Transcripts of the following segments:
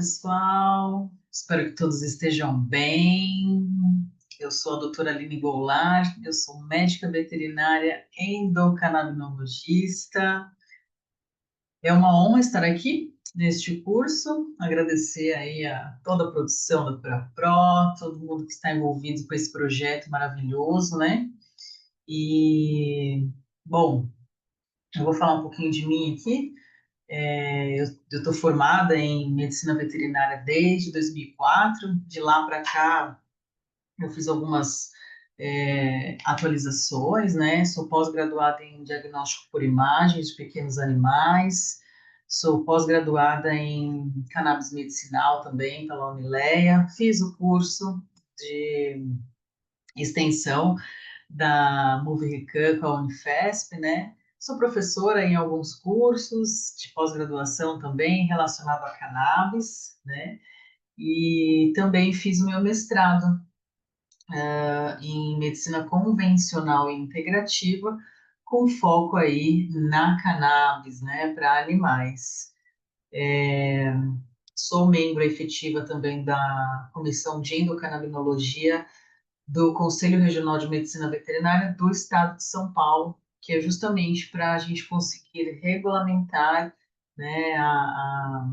pessoal. Espero que todos estejam bem. Eu sou a doutora Aline Goulart, eu sou médica veterinária endocrinologista. É uma honra estar aqui neste curso, agradecer aí a toda a produção da ProPro, todo mundo que está envolvido com esse projeto maravilhoso, né? E, bom, eu vou falar um pouquinho de mim aqui. Eu estou formada em medicina veterinária desde 2004. De lá para cá, eu fiz algumas atualizações, né? Sou pós-graduada em diagnóstico por imagem de pequenos animais. Sou pós-graduada em cannabis medicinal também pela Unileia. Fiz o curso de extensão da Movirecan com a Unifesp, né? Sou professora em alguns cursos de pós-graduação também relacionado a cannabis, né? E também fiz o meu mestrado em medicina convencional e integrativa, com foco aí na cannabis, né, para animais. Sou membro efetiva também da Comissão de Endocannabinologia do Conselho Regional de Medicina Veterinária do Estado de São Paulo, que é justamente para a gente conseguir regulamentar, né, a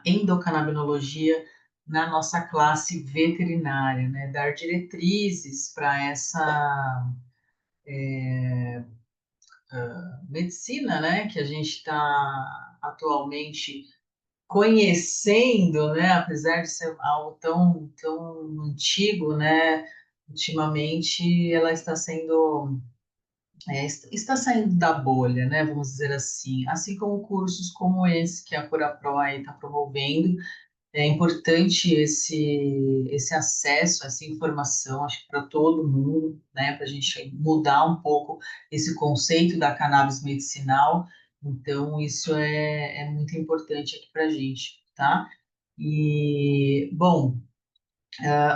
endocannabinologia na nossa classe veterinária, né, dar diretrizes para essa medicina, né, que a gente está atualmente conhecendo, né, apesar de ser algo tão antigo, né, ultimamente ela está sendo está saindo da bolha, né? Vamos dizer assim como cursos como esse que a CuraPro aí está promovendo. É importante esse acesso, essa informação, acho que para todo mundo, né? Para a gente mudar um pouco esse conceito da cannabis medicinal. Então, isso é muito importante aqui para a gente, tá? E, bom,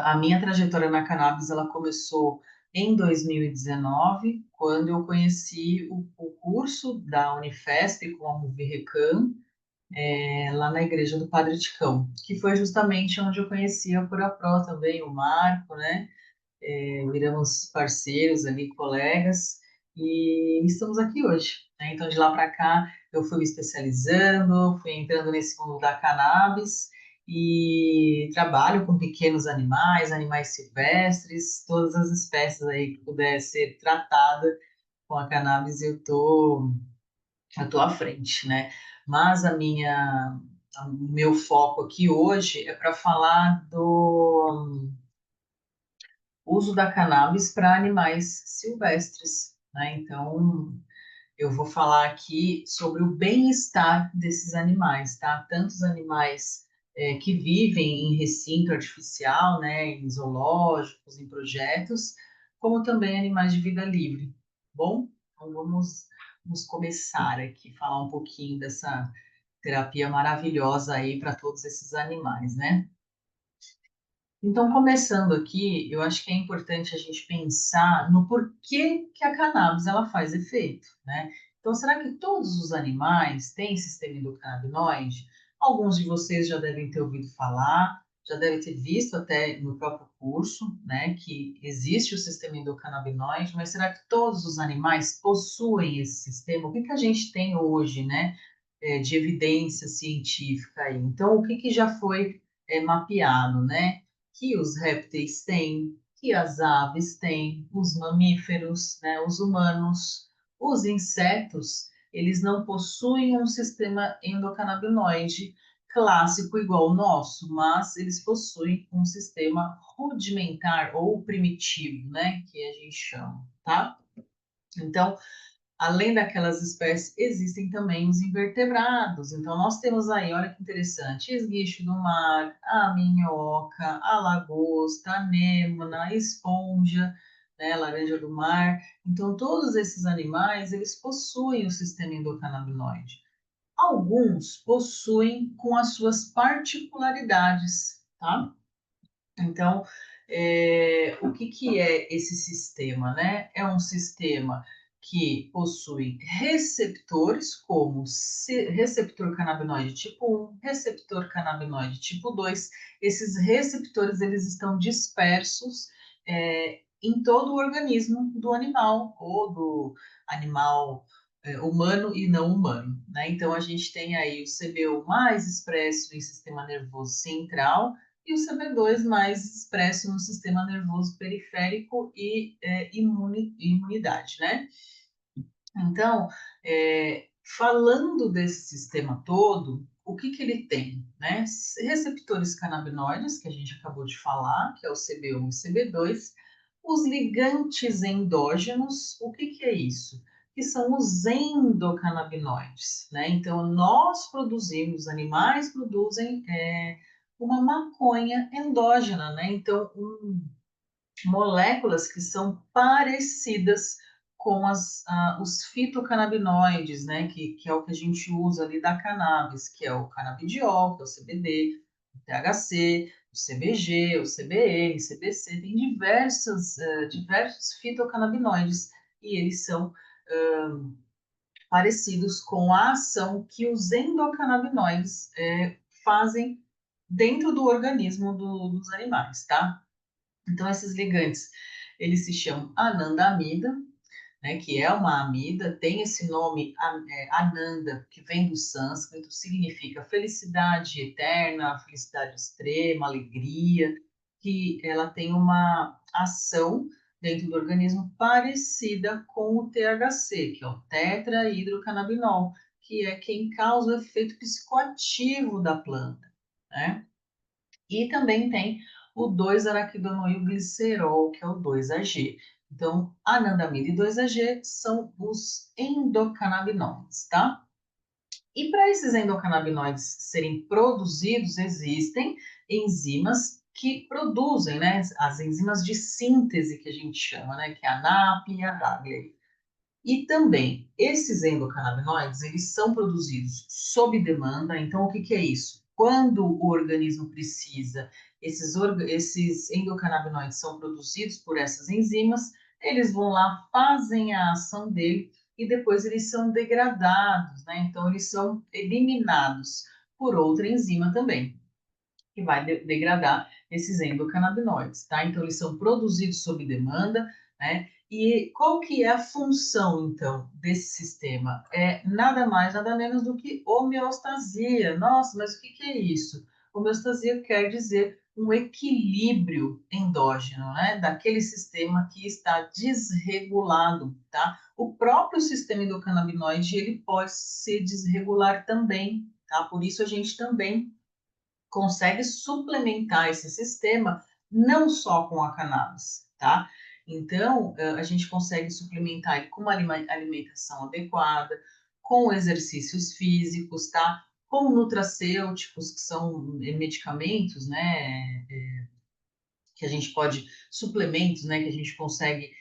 a minha trajetória na cannabis ela começou em 2019, quando eu conheci o curso da Unifesp com a Movirecan, lá na igreja do Padre Ticão, que foi justamente onde eu conheci a CuraPro também, o Marco, né? Viramos parceiros ali, colegas, e estamos aqui hoje, né? Então, de lá para cá, eu fui me especializando, fui entrando nesse mundo da cannabis e trabalho com pequenos animais, animais silvestres, todas as espécies aí que puder ser tratada com a cannabis, eu tô à frente, né? Mas o meu foco aqui hoje é para falar do uso da cannabis para animais silvestres, né? Então, eu vou falar aqui sobre o bem-estar desses animais, tá? Tanto os animais que vivem em recinto artificial, né, em zoológicos, em projetos, como também animais de vida livre. Bom, então vamos começar aqui, falar um pouquinho dessa terapia maravilhosa aí para todos esses animais, né? Então, começando aqui, eu acho que é importante a gente pensar no porquê que a cannabis ela faz efeito, né? Então, será que todos os animais têm sistema endocannabinoide? Alguns de vocês já devem ter ouvido falar, já devem ter visto até no próprio curso, né, que existe o sistema endocannabinoide, mas será que todos os animais possuem esse sistema? O que que a gente tem hoje, né, de evidência científica aí? Então, o que que já foi mapeado, né? Que os répteis têm, que as aves têm, os mamíferos, né, os humanos, os insetos, eles não possuem um sistema endocannabinoide clássico igual o nosso, mas eles possuem um sistema rudimentar ou primitivo, né, que a gente chama, tá? Então, além daquelas espécies, existem também os invertebrados. Então, nós temos aí, olha que interessante, esguicho do mar, a minhoca, a lagosta, a anêmona, a esponja, né, laranja do mar. Então, todos esses animais, eles possuem o sistema endocannabinoide. Alguns possuem com as suas particularidades, tá? Então, o que que é esse sistema, né? É um sistema que possuem receptores, como receptor canabinoide tipo 1, receptor canabinoide tipo 2. Esses receptores eles estão dispersos em todo o organismo do animal, ou do animal humano e não humano, né? Então, a gente tem aí o CB1 mais expresso em sistema nervoso central, e o CB2 mais expresso no sistema nervoso periférico e imunidade, né? Então, falando desse sistema todo, o que que ele tem, né? Receptores canabinoides, que a gente acabou de falar, que é o CB1 e CB2, os ligantes endógenos, o que que é isso? Que são os endocannabinoides, né? Então, nós produzimos, os animais produzem uma maconha endógena, né? Então, moléculas que são parecidas com os fitocannabinoides, né, que é o que a gente usa ali da cannabis, que é o canabidiol, que é o CBD, o THC, o CBG, o CBN, CBC, tem diversos fitocannabinoides e eles são parecidos com a ação que os endocannabinoides fazem dentro do organismo dos animais, tá? Então, esses ligantes, eles se chamam anandamida, né, que é uma amida, tem esse nome Ananda, que vem do sânscrito, significa felicidade eterna, felicidade extrema, alegria, que ela tem uma ação dentro do organismo parecida com o THC, que é o tetrahidrocannabinol, que é quem causa o efeito psicoativo da planta, né? E também tem o 2-araquidonoilglicerol, que é o 2-AG. Então, anandamida e 2-AG são os endocannabinoides, tá? E para esses endocannabinoides serem produzidos, existem enzimas que produzem, né? As enzimas de síntese que a gente chama, né? Que é a NAP e a DAGLE. E também, esses endocannabinoides, eles são produzidos sob demanda. Então, o que que é isso? Quando o organismo precisa, esses endocannabinoides são produzidos por essas enzimas, eles vão lá, fazem a ação dele e depois eles são degradados, né? Então, eles são eliminados por outra enzima também que vai degradar esses endocannabinoides, tá? Então, eles são produzidos sob demanda, né? E qual que é a função, então, desse sistema? É nada mais, nada menos do que homeostasia. Nossa, mas o que que é isso? Homeostasia quer dizer um equilíbrio endógeno, né? Daquele sistema que está desregulado, tá? O próprio sistema endocannabinoide, ele pode se desregular também, tá? Por isso a gente também consegue suplementar esse sistema não só com a cannabis, tá? Então, a gente consegue suplementar ele com uma alimentação adequada, com exercícios físicos, tá? Com nutracêuticos, que são medicamentos, né? Que a gente pode, suplementos, né? Que a gente consegue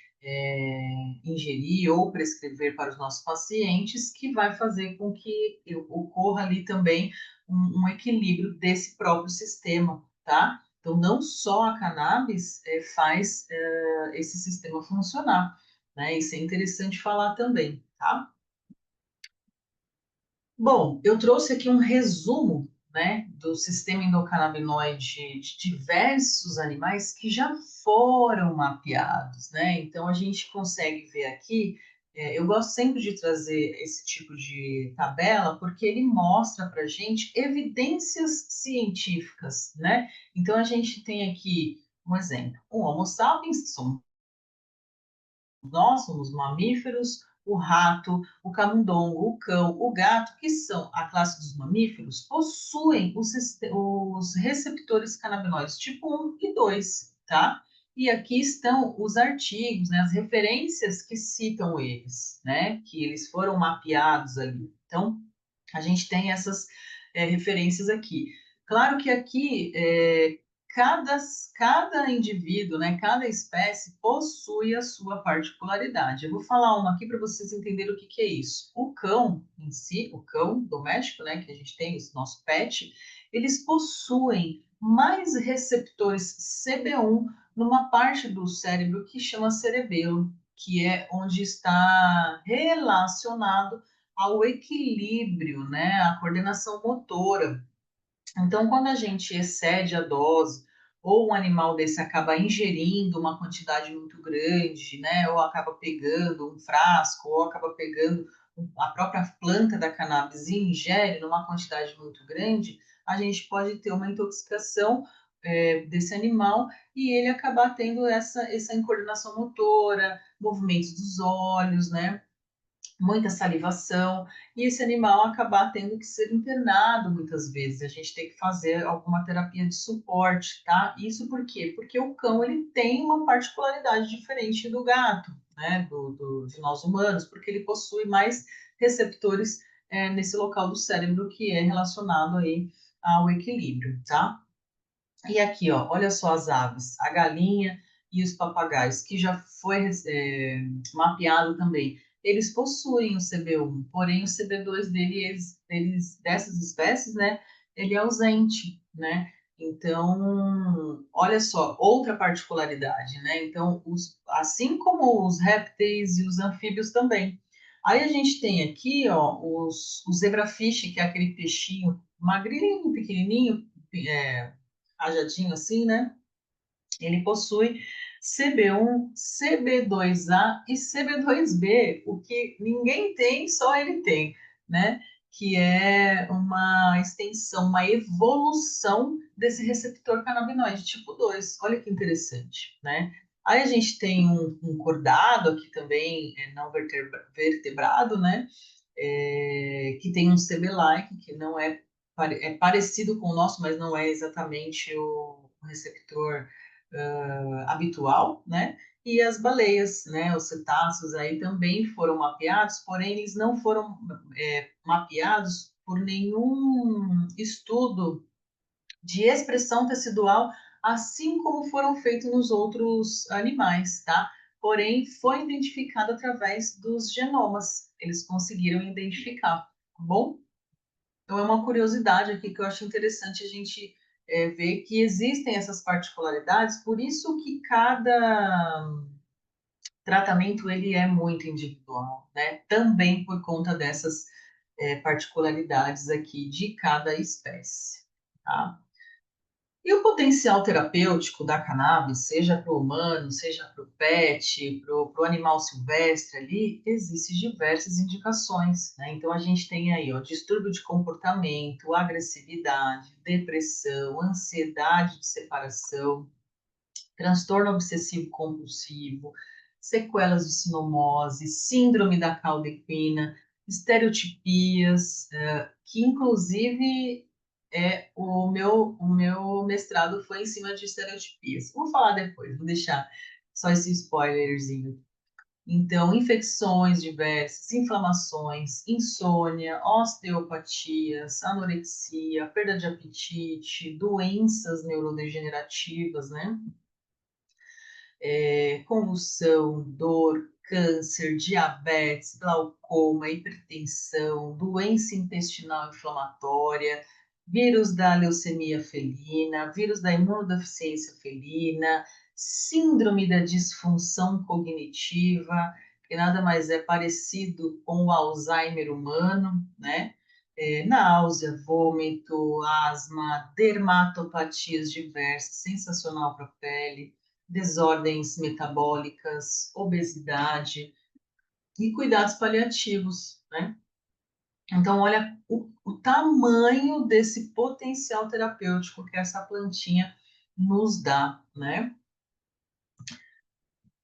ingerir ou prescrever para os nossos pacientes, que vai fazer com que ocorra ali também um equilíbrio desse próprio sistema, tá? Então, não só a cannabis faz esse sistema funcionar, né? Isso é interessante falar também, tá? Bom, eu trouxe aqui um resumo, né, do sistema endocannabinoide de diversos animais que já foram mapeados, né? Então a gente consegue ver aqui. Eu gosto sempre de trazer esse tipo de tabela porque ele mostra para gente evidências científicas, né? Então a gente tem aqui um exemplo: o Homo sapiens, que somos nós somos mamíferos, o rato, o camundongo, o cão, o gato, que são a classe dos mamíferos, possuem os receptores canabinoides tipo 1 e 2, tá? E aqui estão os artigos, né, as referências que citam eles, né? Que eles foram mapeados ali. Então, a gente tem essas referências aqui. Claro que aqui cada, cada indivíduo, né, cada espécie possui a sua particularidade. Eu vou falar uma aqui para vocês entenderem o que, que é isso. O cão em si, o cão doméstico, né, que a gente tem, esse nosso pet, eles possuem mais receptores CB1 numa parte do cérebro que chama cerebelo. que é onde está relacionado ao equilíbrio, né, à coordenação motora. Então, quando a gente excede a dose, ou um animal desse acaba ingerindo uma quantidade muito grande, né, ou acaba pegando um frasco, ou acaba pegando a própria planta da cannabis e ingere numa quantidade muito grande, a gente pode ter uma intoxicação desse animal e ele acabar tendo essa incoordenação motora, movimentos dos olhos, né? Muita salivação, e esse animal acabar tendo que ser internado muitas vezes. A gente tem que fazer alguma terapia de suporte, tá? Isso por quê? Porque o cão ele tem uma particularidade diferente do gato, né? De nós humanos, porque ele possui mais receptores nesse local do cérebro que é relacionado aí ao equilíbrio, tá? E aqui, ó, olha só as aves, a galinha e os papagaios, que já foi mapeado também. Eles possuem o CB1, porém o CB2 dessas espécies, né, ele é ausente, né? Então, olha só, outra particularidade, né? Então, assim como os répteis e os anfíbios também. Aí a gente tem aqui, ó, o zebrafish, que é aquele peixinho magrinho, pequenininho, é, rajadinho assim, né? Ele possui CB1, CB2A e CB2B, o que ninguém tem, só ele tem, né? Que é uma extensão, uma evolução desse receptor canabinoide tipo 2. Olha que interessante, né? Aí a gente tem um cordado aqui também, não vertebrado, né? Que tem um CB-like, que não é parecido com o nosso, mas não é exatamente o receptor habitual, né? E as baleias, né? Os cetáceos aí também foram mapeados, porém eles não foram mapeados por nenhum estudo de expressão tecidual, assim como foram feitos nos outros animais, tá? Porém, foi identificado através dos genomas. Eles conseguiram identificar, tá bom? Então, é uma curiosidade aqui que eu acho interessante a gente ver que existem essas particularidades, por isso que cada tratamento ele é muito individual, né? Também por conta dessas particularidades aqui de cada espécie, tá? E o potencial terapêutico da cannabis, seja para o humano, seja para o pet, para o animal silvestre ali, existem diversas indicações, né? Então a gente tem aí, ó, distúrbio de comportamento, agressividade, depressão, ansiedade de separação, transtorno obsessivo compulsivo, sequelas de sinomose, síndrome da cauda equina, estereotipias, que inclusive o meu mestrado foi em cima de estereotipias. Vou falar depois, vou deixar só esse spoilerzinho. Então, infecções diversas, inflamações, insônia, osteopatias, anorexia, perda de apetite, doenças neurodegenerativas, né? Convulsão, dor, câncer, diabetes, glaucoma, hipertensão, doença intestinal inflamatória, vírus da leucemia felina, vírus da imunodeficiência felina, síndrome da disfunção cognitiva, que nada mais é parecido com o Alzheimer humano, né? Náusea, vômito, asma, dermatopatias diversas, sensacional para a pele, desordens metabólicas, obesidade e cuidados paliativos, né? Então, olha o tamanho desse potencial terapêutico que essa plantinha nos dá, né?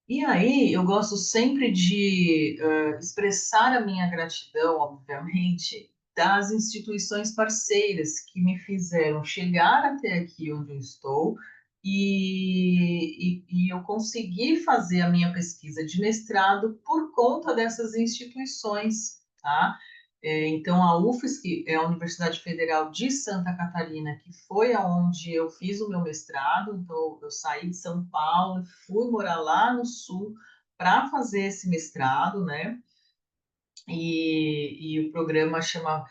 E aí, eu gosto sempre de expressar a minha gratidão, obviamente, das instituições parceiras que me fizeram chegar até aqui onde eu estou e eu consegui fazer a minha pesquisa de mestrado por conta dessas instituições, tá? Então, a UFSC é a Universidade Federal de Santa Catarina, que foi aonde eu fiz o meu mestrado. Então, eu saí de São Paulo, fui morar lá no Sul para fazer esse mestrado, né? E o programa chama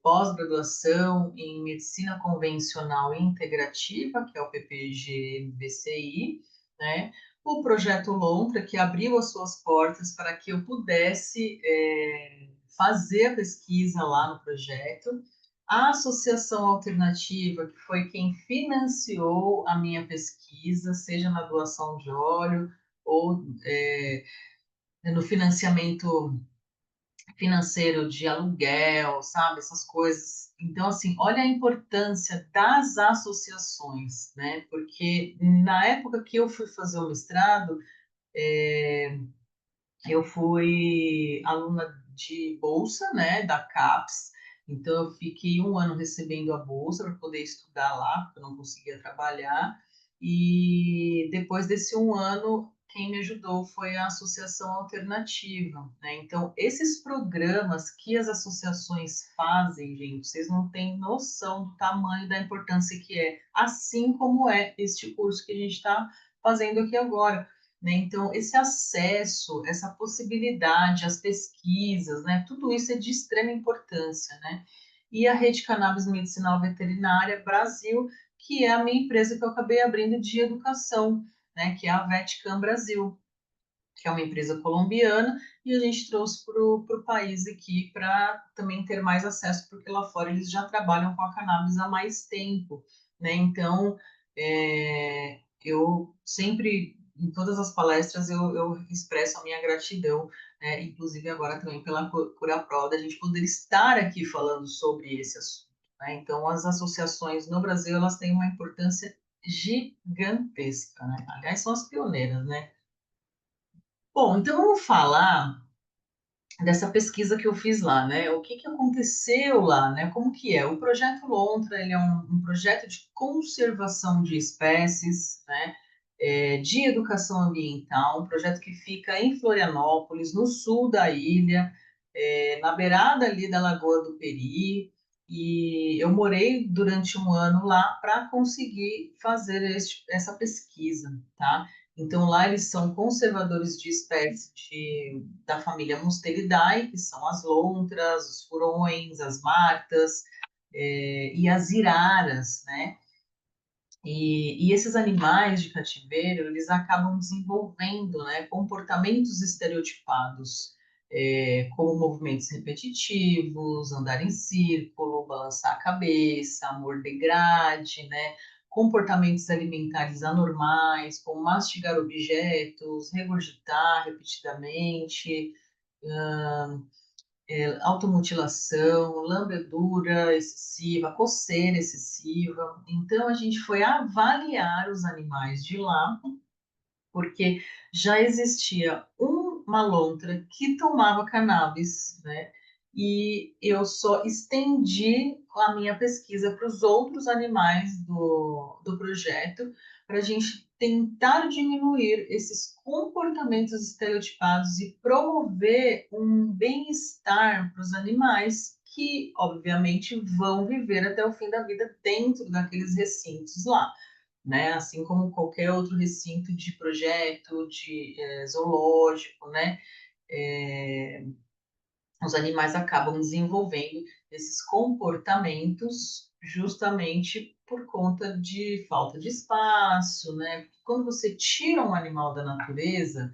Pós-Graduação em Medicina Convencional e Integrativa, que é o PPG-MBCI, né? o projeto Lontra, que abriu as suas portas para que eu pudesse fazer a pesquisa lá no projeto, a Associação Alternativa, que foi quem financiou a minha pesquisa, seja na doação de óleo ou no financiamento financeiro de aluguel, sabe? Essas coisas. Então, assim, olha a importância das associações, né? Porque na época que eu fui fazer o mestrado, eu fui aluna de bolsa, né, da CAPES, então eu fiquei um ano recebendo a bolsa para poder estudar lá, porque eu não conseguia trabalhar, e depois desse um ano, quem me ajudou foi a Associação Alternativa, né? Então, esses programas que as associações fazem, gente, vocês não têm noção do tamanho da importância que é, assim como é este curso que a gente está fazendo aqui agora, né? Então, esse acesso, essa possibilidade, as pesquisas, né? Tudo isso é de extrema importância, né? E a Rede Cannabis Medicinal Veterinária Brasil, que é a minha empresa que eu acabei abrindo de educação, né? Que é a VetCam Brasil, que é uma empresa colombiana, e a gente trouxe para o país aqui para também ter mais acesso, porque lá fora eles já trabalham com a cannabis há mais tempo, né? Então, eu sempre, em todas as palestras, eu expresso a minha gratidão, né? Inclusive agora também pela CuraPro, da gente poder estar aqui falando sobre esse assunto, né? Então, as associações no Brasil, elas têm uma importância gigantesca, né? Aliás, são as pioneiras, né? Bom, então vamos falar dessa pesquisa que eu fiz lá, né? O que que aconteceu lá, né? Como que é? O projeto Lontra, ele é um projeto de conservação de espécies, né? De educação ambiental, um projeto que fica em Florianópolis, no sul da ilha, na beirada ali da Lagoa do Peri, e eu morei durante um ano lá para conseguir fazer essa pesquisa, tá? Então, lá eles são conservadores de espécies da família Musteridae, que são as lontras, os furões, as martas, e as iraras, né? E esses animais de cativeiro, eles acabam desenvolvendo, né, comportamentos estereotipados, como movimentos repetitivos, andar em círculo, balançar a cabeça, morder grade, né, comportamentos alimentares anormais, como mastigar objetos, regurgitar repetidamente, automutilação, lambedura excessiva, coceira excessiva. Então, a gente foi avaliar os animais de lá, porque já existia uma lontra que tomava cannabis, né? E eu só estendi a minha pesquisa para os outros animais do projeto, para a gente tentar diminuir esses comportamentos estereotipados e promover um bem-estar para os animais que, obviamente, vão viver até o fim da vida dentro daqueles recintos lá, né? Assim como qualquer outro recinto de projeto, de zoológico, né? É, os animais acabam desenvolvendo esses comportamentos justamente por conta de falta de espaço, né? Quando você tira um animal da natureza,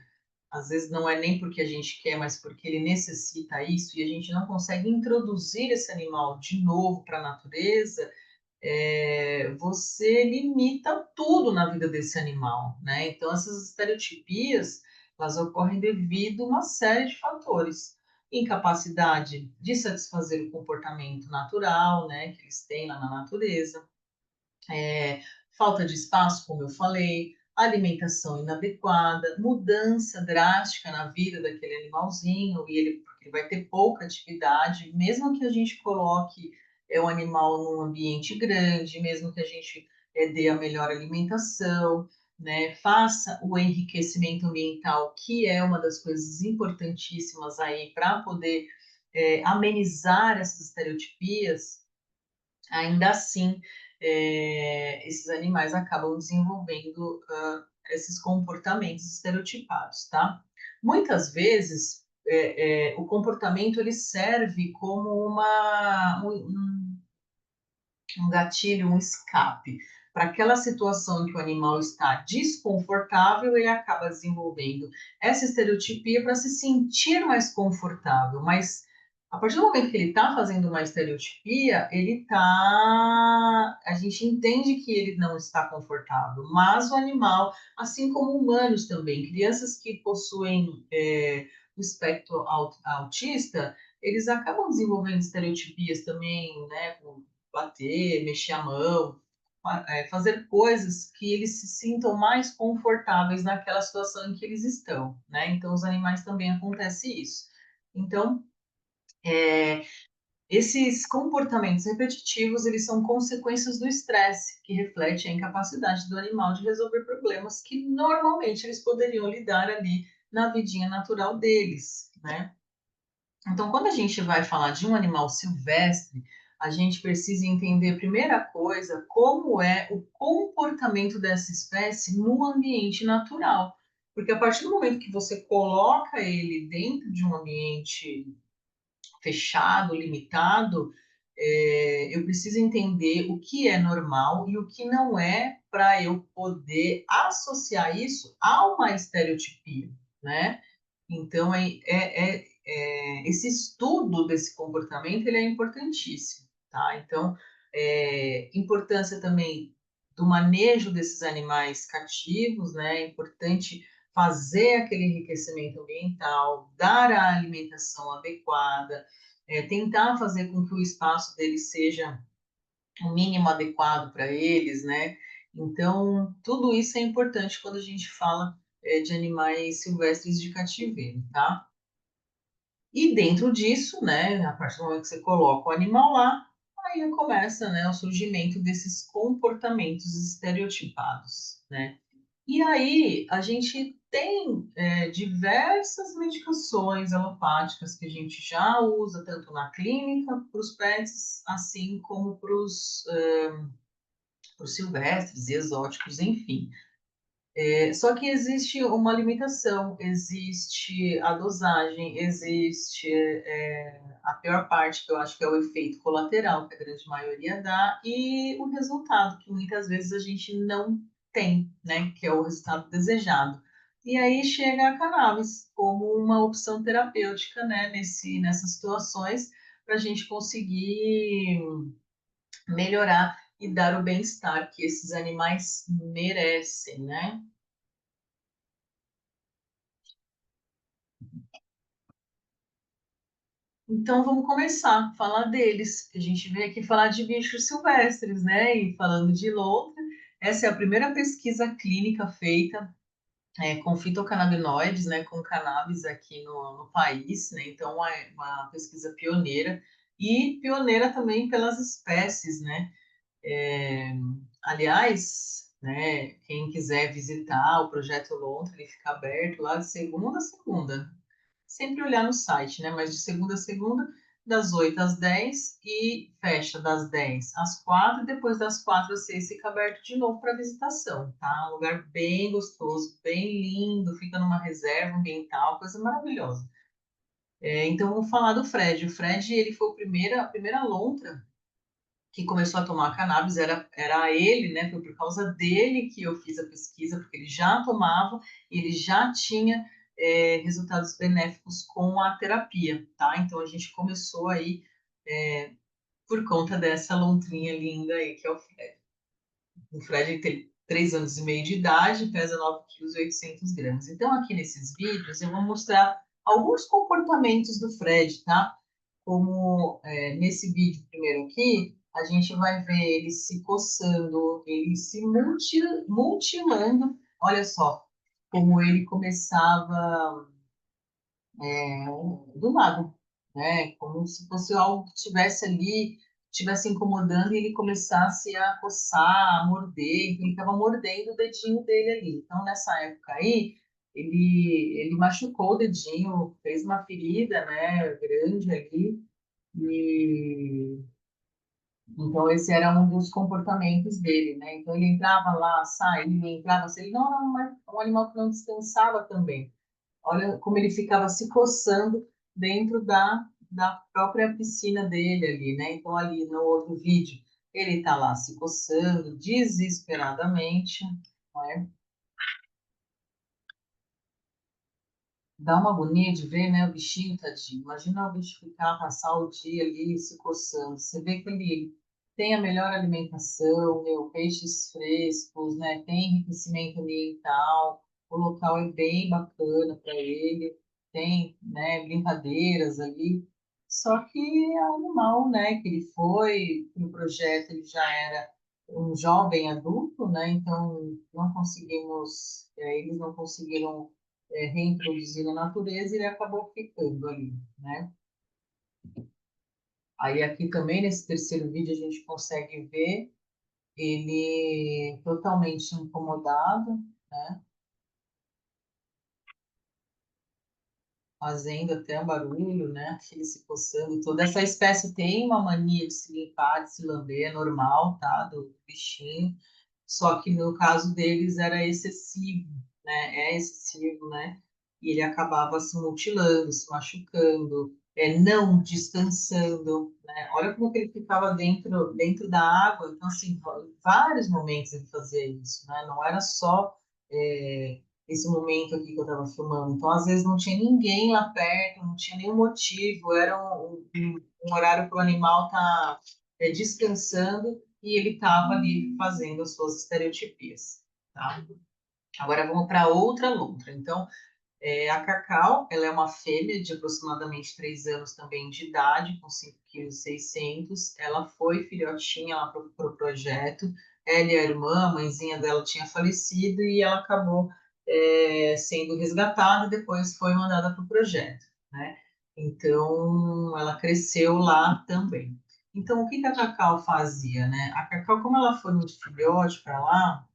às vezes não é nem porque a gente quer, mas porque ele necessita isso, e a gente não consegue introduzir esse animal de novo para a natureza, você limita tudo na vida desse animal, né? Então, essas estereotipias, elas ocorrem devido a uma série de fatores. Incapacidade de satisfazer o comportamento natural, né, que eles têm lá na natureza, falta de espaço, como eu falei, alimentação inadequada, mudança drástica na vida daquele animalzinho, porque ele vai ter pouca atividade, mesmo que a gente coloque o animal num ambiente grande, mesmo que a gente dê a melhor alimentação, né, faça o enriquecimento ambiental, que é uma das coisas importantíssimas aí para poder amenizar essas estereotipias. Ainda assim, esses animais acabam desenvolvendo esses comportamentos estereotipados, tá? Muitas vezes, o comportamento ele serve como um gatilho, um escape. para aquela situação em que o animal está desconfortável, ele acaba desenvolvendo essa estereotipia para se sentir mais confortável. Mas a partir do momento que ele está fazendo uma estereotipia, a gente entende que ele não está confortável, mas o animal, assim como humanos também, crianças que possuem o espectro autista, eles acabam desenvolvendo estereotipias também, né? Com bater, mexer a mão, fazer coisas que eles se sintam mais confortáveis naquela situação em que eles estão, né? Então, os animais também acontece isso. Então, esses comportamentos repetitivos, eles são consequências do estresse, que reflete a incapacidade do animal de resolver problemas que normalmente eles poderiam lidar ali na vidinha natural deles, né? Então, quando a gente vai falar de um animal silvestre, a gente precisa entender, a primeira coisa, como é o comportamento dessa espécie no ambiente natural. Porque a partir do momento que você coloca ele dentro de um ambiente fechado, limitado, eu preciso entender o que é normal e o que não é para eu poder associar isso a uma estereotipia, né? Então, esse estudo desse comportamento ele é importantíssimo, tá? Então, importância também do manejo desses animais cativos, né? É importante fazer aquele enriquecimento ambiental, dar a alimentação adequada, tentar fazer com que o espaço deles seja o mínimo adequado para eles, né? Então, tudo isso é importante quando a gente fala de animais silvestres de cativeiro, tá? E dentro disso, né, a partir do momento que você coloca o animal lá, aí começa, né, o surgimento desses comportamentos estereotipados, né? E aí a gente tem diversas medicações alopáticas que a gente já usa tanto na clínica para os pets, assim como para os silvestres e exóticos, enfim. Só que existe uma limitação, existe a dosagem, existe a pior parte, que eu acho que é o efeito colateral, que a grande maioria dá, e o resultado, que muitas vezes a gente não tem, né? Que é o resultado desejado. E aí chega a cannabis como uma opção terapêutica, né? Nessas situações, para a gente conseguir melhorar e dar o bem-estar que esses animais merecem, né? Então vamos começar a falar deles. A gente veio aqui falar de bichos silvestres, né? E falando de lontra, essa é a primeira pesquisa clínica feita com fitocannabinoides, né? Com cannabis aqui no país, né? Então é uma pesquisa pioneira e pioneira também pelas espécies, né? É, aliás, né? Quem quiser visitar o projeto Lontra, ele fica aberto lá de segunda a segunda, sempre olhar no site, né? Mas de segunda a segunda, das 8 às 10 e fecha das 10 às 4 e depois das 4 às 6 fica aberto de novo para visitação, tá? Um lugar bem gostoso, bem lindo, fica numa reserva ambiental, coisa maravilhosa. Então, vamos falar do Fred. O Fred, ele foi a primeira lontra que começou a tomar cannabis, era ele, né? Foi por causa dele que eu fiz a pesquisa, porque ele já tomava, ele já tinha resultados benéficos com a terapia, tá? Então a gente começou aí por conta dessa lontrinha linda aí, que é o Fred. O Fred tem 3 anos e meio de idade, pesa 9 quilos e 800 gramas. Então aqui nesses vídeos eu vou mostrar alguns comportamentos do Fred, tá? Como nesse vídeo primeiro aqui, a gente vai ver ele se coçando, ele se mutilando. Olha só, como ele começava do nada, né? Como se fosse algo que tivesse ali, tivesse incomodando e ele começasse a coçar, a morder. Então, ele estava mordendo o dedinho dele ali. Então, nessa época aí, ele machucou o dedinho, fez uma ferida, né, grande ali. E então esse era um dos comportamentos dele, né? Então ele entrava lá, saía, entrava, assim, ele não era um animal que não descansava também. Olha como ele ficava se coçando dentro da própria piscina dele ali, né? Então ali no outro vídeo, Ele está lá se coçando desesperadamente, né? Dá uma agonia de ver, né, o bichinho, tadinho. Imagina o bicho ficar, passar o dia ali se coçando. Você vê que ele tem a melhor alimentação, meu, peixes frescos, né, tem enriquecimento ambiental, o local é bem bacana para ele, tem, né, brincadeiras ali. Só que é um animal, né, que ele foi no projeto, ele já era um jovem adulto, né, então não conseguimos, eles não conseguiram reintroduzir na natureza e ele acabou ficando ali, né? Aí aqui também nesse terceiro vídeo a gente consegue ver ele totalmente incomodado, né? Fazendo até um barulho, né? Ele se coçando. Toda essa espécie tem uma mania de se limpar, de se lamber, é normal, tá? Do bichinho. Só que no caso deles era excessivo, né? É excessivo, né? E ele acabava se mutilando, se machucando, não descansando, né? Olha como que ele ficava dentro da água. Então, assim, vários momentos ele fazia isso, né? Não era só esse momento aqui que eu estava filmando. Então, às vezes, não tinha ninguém lá perto, não tinha nenhum motivo, era um horário para o animal estar descansando e ele estava ali fazendo as suas estereotipias, tá? Agora vamos para outra lontra. Então, a Cacau, ela é uma fêmea de aproximadamente 3 anos também de idade, com 5,6 kg. Ela foi filhotinha lá para o projeto. Ela e a irmã, a mãezinha dela tinha falecido e ela acabou sendo resgatada e depois foi mandada para o projeto, né? Então, ela cresceu lá também. Então, o que que a Cacau fazia, né? A Cacau, como ela foi muito filhote para lá,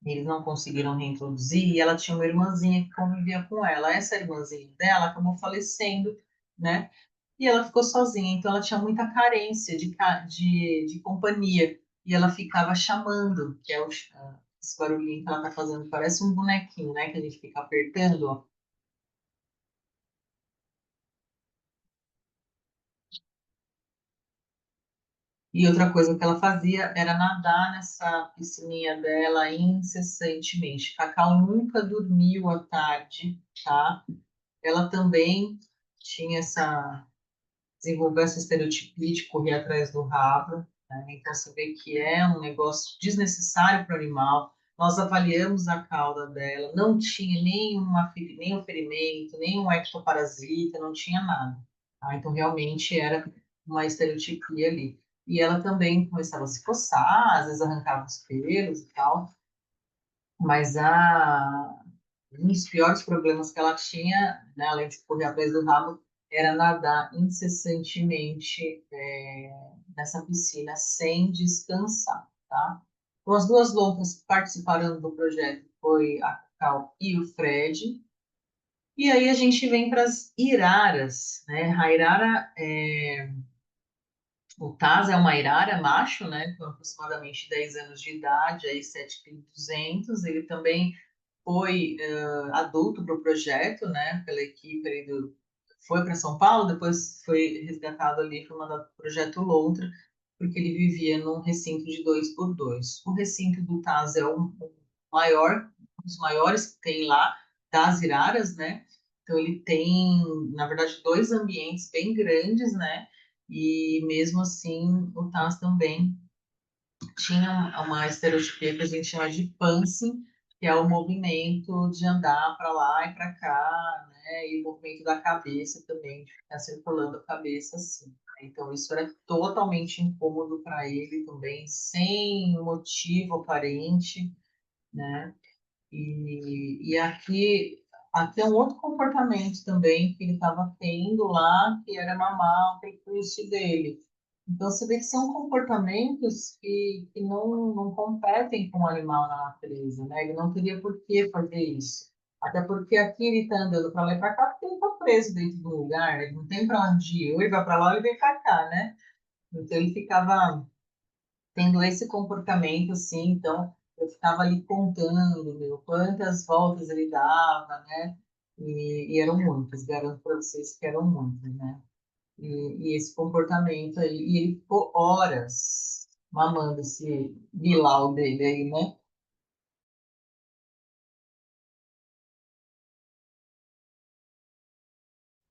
eles não conseguiram reintroduzir, e ela tinha uma irmãzinha que convivia com ela. Essa irmãzinha dela acabou falecendo, né? E ela ficou sozinha, então ela tinha muita carência de companhia. E ela ficava chamando, que é esse barulhinho que ela tá fazendo, parece um bonequinho, né? Que a gente fica apertando, ó. E outra coisa que ela fazia era nadar nessa piscininha dela incessantemente. Cacau nunca dormiu à tarde, tá? Ela também tinha desenvolveu essa estereotipia de correr atrás do rabo, né? Então você vê que é um negócio desnecessário para o animal. Nós avaliamos a cauda dela, não tinha nenhum ferimento, nenhum ectoparasita, não tinha nada, tá? Então realmente era uma estereotipia ali. E ela também começava a se coçar, às vezes arrancava os pelos e tal, mas um dos piores problemas que ela tinha, né, além de correr atrás do rabo, era nadar incessantemente nessa piscina sem descansar, tá? Então, as duas loucas que participaram do projeto foi a Cacau e o Fred. E aí a gente vem para as iraras, né? A irara, o Taz é uma irara macho, né? Com aproximadamente 10 anos de idade, aí 7,2 kg. Ele também foi adulto para o projeto, né, pela equipe ali foi para São Paulo, depois foi resgatado ali, foi mandado para o projeto Lontra, porque ele vivia num recinto de 2x2. O recinto do Taz é o maior, um dos maiores que tem lá, das Iraras, né? Então ele tem, na verdade, dois ambientes bem grandes, né? E mesmo assim, o Taz também tinha uma estereotipia que a gente chama de pancing, que é o movimento de andar para lá e para cá, né? E o movimento da cabeça também, de ficar circulando a cabeça assim. Então, isso era totalmente incômodo para ele também, sem motivo aparente, né? E aqui é um outro comportamento também que ele estava tendo lá, que era mamar o percurso dele. Então, você vê que são comportamentos que não competem com o animal na natureza, né? Ele não teria por que fazer isso. Até porque aqui ele está andando para lá e para cá porque ele está preso dentro do lugar, ele não tem para onde ir. Ou ele vai para lá ou ele vem para cá, né? Então, ele ficava tendo esse comportamento, assim, então eu ficava ali contando, meu, quantas voltas ele dava, né? E eram muitas, garanto para vocês que eram muitas, né? E esse comportamento aí, e ele ficou horas mamando esse Bilal dele aí, né?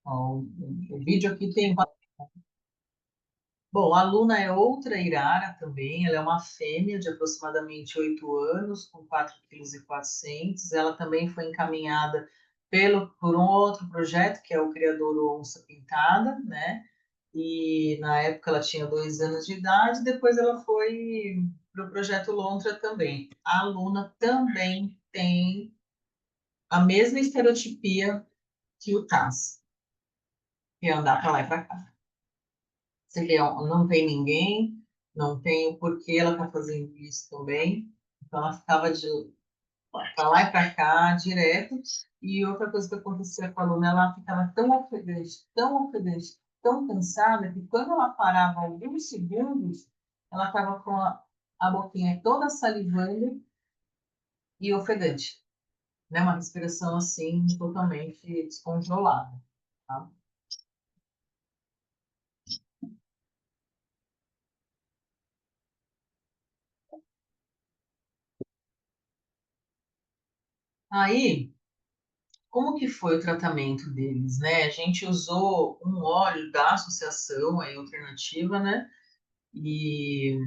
Ó, o vídeo aqui tem. Bom, a Luna é outra Irara também, ela é uma fêmea de aproximadamente 8 anos, com 4,4 kg. Ela também foi encaminhada por um outro projeto, que é o Criador Onça Pintada, né? E na época ela tinha 2 anos de idade, depois ela foi para o projeto Lontra também. A Luna também tem a mesma estereotipia que o Taz, que é andar para lá e para cá. Você vê, ó, não tem ninguém, não tem o porquê ela tá fazendo isso também. Então ela ficava de pra lá e para cá, direto. E outra coisa que acontecia com a Luna, ela ficava tão ofegante, tão cansada, que quando ela parava alguns segundos, ela estava com a boquinha toda salivando e ofegante, né? Uma respiração assim, totalmente descontrolada, tá? Aí, como que foi o tratamento deles, né? A gente usou um óleo da associação aí, alternativa, né? E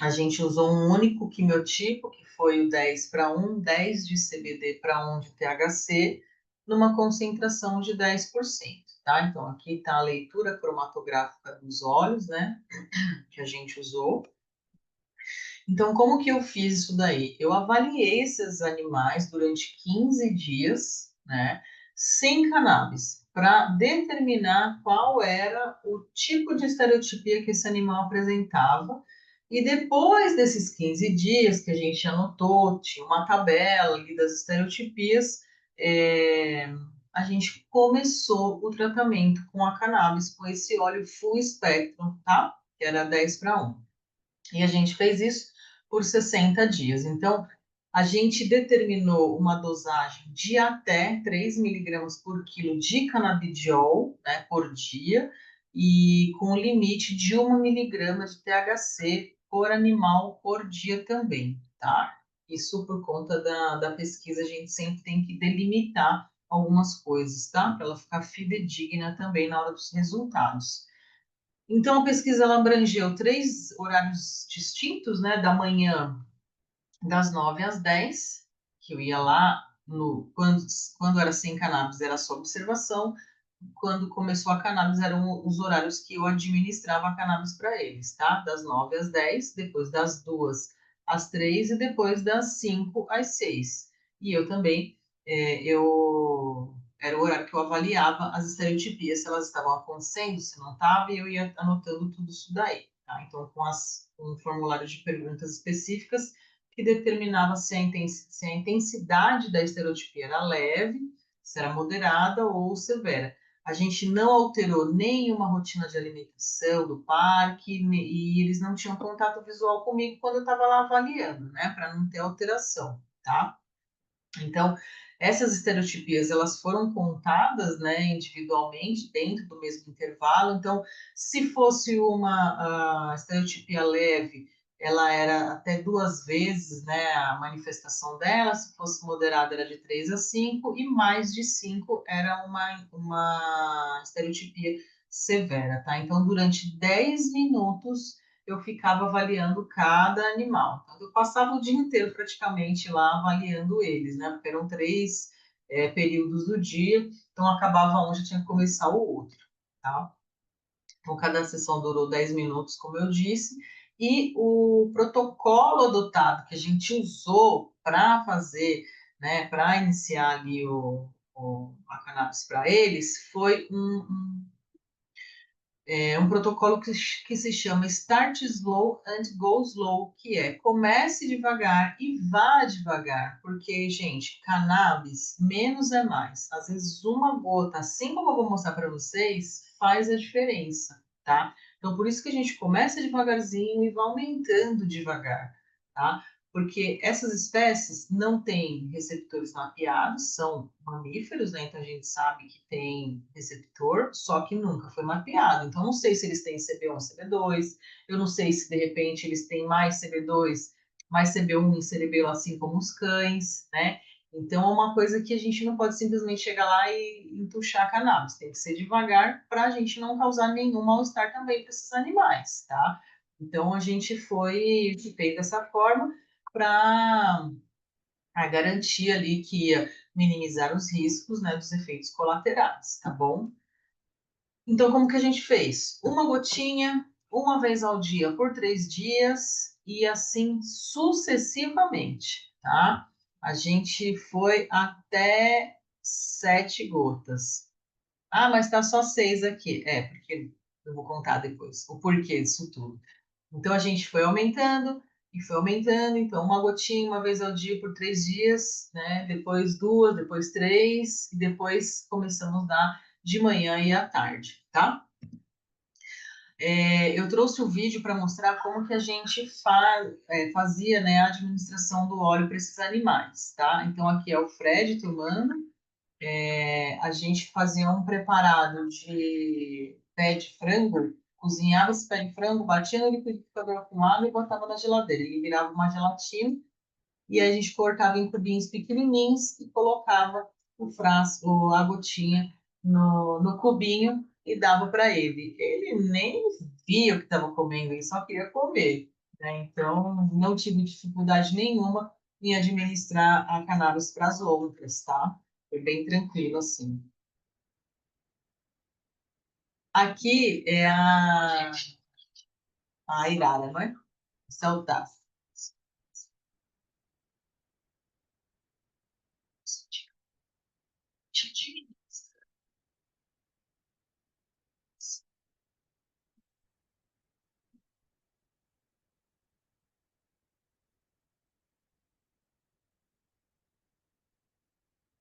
a gente usou um único quimiotipo, que foi o 10:1, 10 de CBD para 1 de THC, numa concentração de 10%, tá? Então, aqui está a leitura cromatográfica dos óleos, né? Que a gente usou. Então, como que eu fiz isso daí? Eu avaliei esses animais durante 15 dias, né, sem cannabis, para determinar qual era o tipo de estereotipia que esse animal apresentava. E depois desses 15 dias que a gente anotou, tinha uma tabela ali das estereotipias, é, a gente começou o tratamento com a cannabis, com esse óleo full spectrum, tá? Que era 10:1. E a gente fez isso por 60 dias. Então, a gente determinou uma dosagem de até 3 miligramas por quilo de canabidiol, né, por dia, e com limite de 1 miligrama de THC por animal por dia também, tá? Isso por conta da pesquisa, a gente sempre tem que delimitar algumas coisas, tá? Para ela ficar fidedigna também na hora dos resultados. Então, a pesquisa ela abrangeu 3 horários distintos, né? Da manhã, das 9 às 10, que eu ia lá, quando era sem cannabis, era só observação. Quando começou a cannabis, eram os horários que eu administrava a cannabis para eles, tá? Das 9 às 10, depois das 2 às 3 e depois das 5 às 6. E eu também, era o horário que eu avaliava as estereotipias, se elas estavam acontecendo, se não estavam, e eu ia anotando tudo isso daí, tá? Então, com um formulário de perguntas específicas que determinava se a intensidade da estereotipia era leve, se era moderada ou severa. A gente não alterou nenhuma rotina de alimentação do parque e eles não tinham contato visual comigo quando eu estava lá avaliando, né, para não ter alteração, tá? Então, essas estereotipias, elas foram contadas, né, individualmente, dentro do mesmo intervalo. Então, se fosse uma estereotipia leve, ela era até 2 vezes, né, a manifestação dela. Se fosse moderada, era de 3 a 5, e mais de 5 era uma estereotipia severa, tá? Então, durante 10 minutos, eu ficava avaliando cada animal. Então, eu passava o dia inteiro praticamente lá avaliando eles, né? Porque eram 3 períodos do dia, então acabava um, já tinha que começar o outro, tá? Então, cada sessão durou 10 minutos, como eu disse, e o protocolo adotado que a gente usou para fazer, né, para iniciar ali a cannabis para eles, foi um protocolo que se chama Start Slow and Go Slow, que é comece devagar e vá devagar, porque, gente, cannabis, menos é mais. Às vezes uma gota, assim como eu vou mostrar para vocês, faz a diferença, tá? Então, por isso que a gente começa devagarzinho e vai aumentando devagar, tá? porque essas espécies não têm receptores mapeados, são mamíferos, né? Então a gente sabe que tem receptor, só que nunca foi mapeado. Então não sei se eles têm CB1, CB2, eu não sei se de repente eles têm mais CB2, mais CB1 e cerebelo, assim como os cães, né? Então é uma coisa que a gente não pode simplesmente chegar lá e entuchar a cannabis, tem que ser devagar para a gente não causar nenhum mal-estar também para esses animais, tá? Então a gente fez dessa forma para garantir ali que ia minimizar os riscos, né, dos efeitos colaterais, tá bom? Então, como que a gente fez? Uma gotinha, uma vez ao dia por 3 dias e assim sucessivamente, tá? A gente foi até 7 gotas. Ah, mas tá só 6 aqui. É, porque eu vou contar depois o porquê disso tudo. Então a gente foi aumentando e foi aumentando. Então, uma gotinha uma vez ao dia por 3 dias, né? Depois duas, depois três, e depois começamos a dar de manhã e à tarde, tá? Eu trouxe o vídeo para mostrar como que a gente fazia, né, a administração do óleo para esses animais, tá? Então aqui é o Fred tomando. A gente fazia um preparado de pé de frango, cozinhava esse pé de frango, batia no liquidificador com água e botava na geladeira. Ele virava uma gelatina e a gente cortava em cubinhos pequenininhos e colocava o frasco, a gotinha no cubinho e dava para ele. Ele nem via o que estava comendo, ele só queria comer, né? Então, não tive dificuldade nenhuma em administrar a cannabis para as outras, tá? Foi bem tranquilo, assim. Aqui é a Irara, não é? Saltar.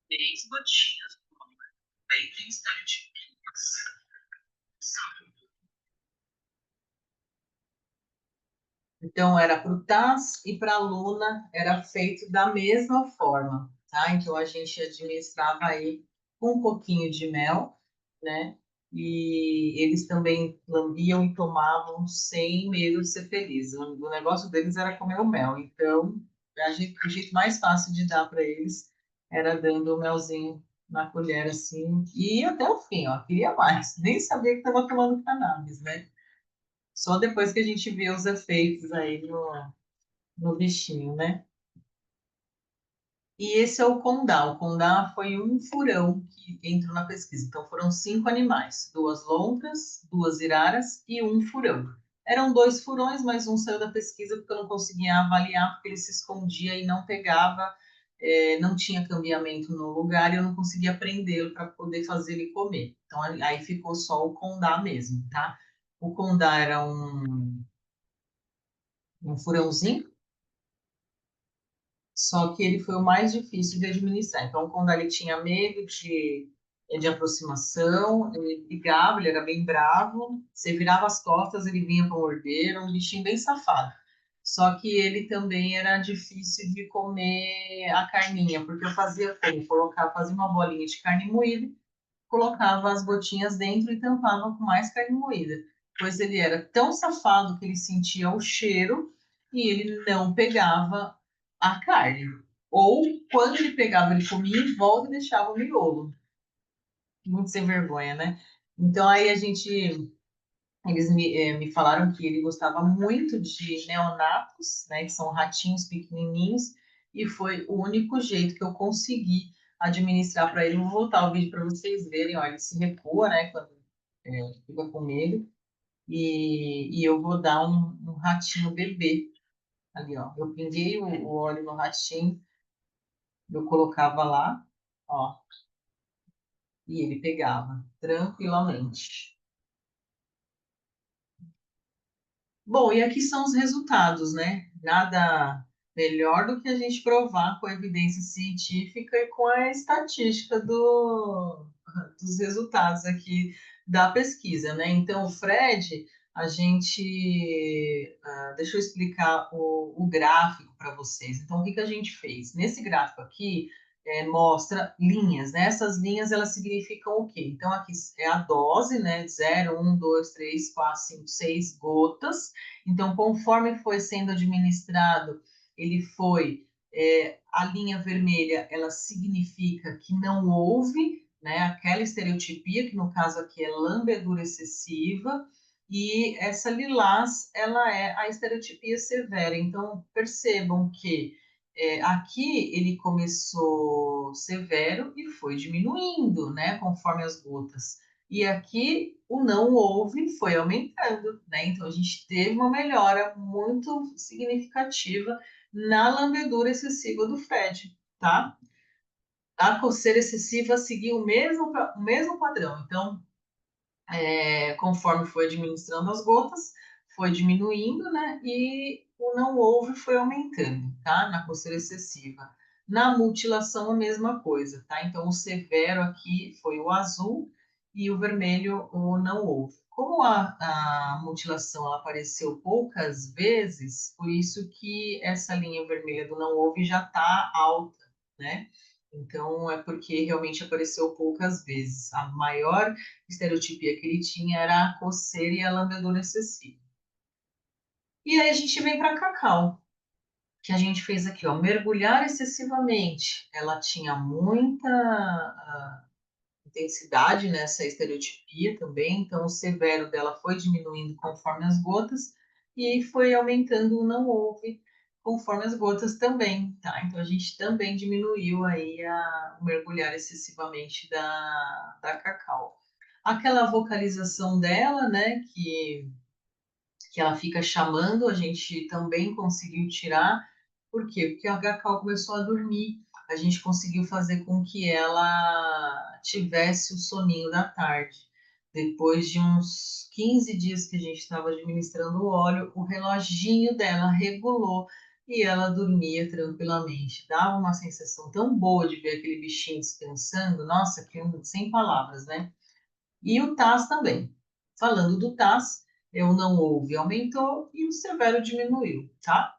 Três gotinhas, bem instante. Então, era para o Taz e para a Luna era feito da mesma forma, tá? Então, a gente administrava aí com um pouquinho de mel, né? E eles também lambiam e tomavam sem medo de ser felizes. O negócio deles era comer o mel. Então, o jeito mais fácil de dar para eles era dando o melzinho na colher, assim. E ia até o fim, ó. Queria mais. Nem sabia que estava tomando cannabis, né? Só depois que a gente vê os efeitos aí no bichinho, né? E esse é o Condá. O Condá foi um furão que entrou na pesquisa. Então foram 5 animais, 2 lontras, 2 iraras e um furão. Eram 2 furões, mas um saiu da pesquisa porque eu não conseguia avaliar, porque ele se escondia e não pegava, não tinha cambiamento no lugar e eu não conseguia prendê-lo para poder fazer ele comer. Então aí ficou só o Condá mesmo, tá? O Condá era um furãozinho, só que ele foi o mais difícil de administrar. Então, quando ele tinha medo de aproximação, ele brigava, ele era bem bravo, você virava as costas, ele vinha para morder, era um bichinho bem safado. Só que ele também era difícil de comer a carninha, porque eu fazia como? Fazia uma bolinha de carne moída, colocava as gotinhas dentro e tampava com mais carne moída. Pois ele era tão safado que ele sentia o cheiro e ele não pegava a carne. Ou quando ele pegava, ele comia em volta e deixava o miolo. Muito sem vergonha, né? Então aí eles me falaram que ele gostava muito de neonatos, né, que são ratinhos pequenininhos, e foi o único jeito que eu consegui administrar para ele. Vou voltar o vídeo para vocês verem, ó, ele se recua, né, quando fica com medo, e eu vou dar um ratinho bebê ali, ó. Eu pinguei o óleo no ratinho, eu colocava lá, ó, e ele pegava tranquilamente. Bom, e aqui são os resultados, né? Nada melhor do que a gente provar com a evidência científica e com a estatística dos resultados aqui da pesquisa, né? Então, o Fred, a gente, deixa eu explicar o gráfico para vocês. Então, o que que a gente fez? Nesse gráfico aqui, mostra linhas, né? Essas linhas, elas significam o quê? Então, aqui é a dose, né? 0, 1, 2, 3, 4, 5, 6 gotas. Então, conforme foi sendo administrado, ele foi, a linha vermelha, ela significa que não houve, né? Aquela estereotipia, que no caso aqui é lambedura excessiva, e essa lilás, ela é a estereotipia severa. Então, percebam que aqui ele começou severo e foi diminuindo, né, conforme as gotas. E aqui o não houve foi aumentando, né? Então, a gente teve uma melhora muito significativa na lambedura excessiva do Fred, tá? A coceira excessiva seguiu o mesmo padrão. Então, conforme foi administrando as gotas, foi diminuindo, né? E o não houve foi aumentando, tá? Na coceira excessiva. Na mutilação, a mesma coisa, tá? Então, o severo aqui foi o azul e o vermelho, o não houve. Como a mutilação ela apareceu poucas vezes, por isso que essa linha vermelha do não houve já está alta, né? Então, é porque realmente apareceu poucas vezes. A maior estereotipia que ele tinha era a coceira e a lambedura excessiva. E aí a gente vem para Cacau, que a gente fez aqui, ó, mergulhar excessivamente. Ela tinha muita intensidade nessa estereotipia também, então o severo dela foi diminuindo conforme as gotas e foi aumentando o não houve conforme as gotas também, tá? Então a gente também diminuiu aí o mergulhar excessivamente da Cacau. Aquela vocalização dela, né, que ela fica chamando, a gente também conseguiu tirar. Por quê? Porque a Cacau começou a dormir. A gente conseguiu fazer com que ela tivesse o soninho da tarde. Depois de uns 15 dias que a gente estava administrando o óleo, o reloginho dela regulou e ela dormia tranquilamente. Dava uma sensação tão boa de ver aquele bichinho descansando. Nossa, que sem palavras, né? E o TAS também. Falando do TAS, eu não houve, aumentou e o severo diminuiu, tá?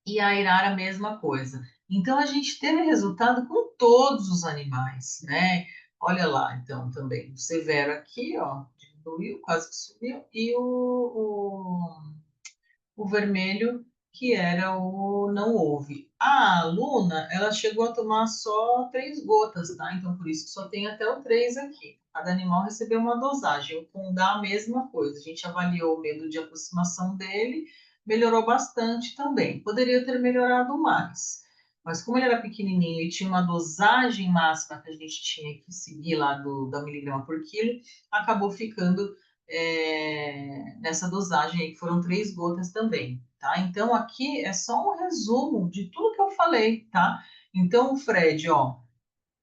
E a Irara, a mesma coisa. Então, a gente teve resultado com todos os animais, né? Olha lá, então, também. O severo aqui, ó, diminuiu, quase que subiu. E o vermelho, que era o não houve. A aluna, ela chegou a tomar só 3 gotas, tá? Então, por isso que só tem até o 3 aqui. Cada animal recebeu uma dosagem. O Pondá, a mesma coisa. A gente avaliou o medo de aproximação dele, melhorou bastante também. Poderia ter melhorado mais. Mas como ele era pequenininho e tinha uma dosagem máxima que a gente tinha que seguir lá da miligrama por quilo, acabou ficando nessa dosagem aí, que foram 3 gotas também, tá? Então, aqui é só um resumo de tudo que eu falei, tá? Então, o Fred, ó,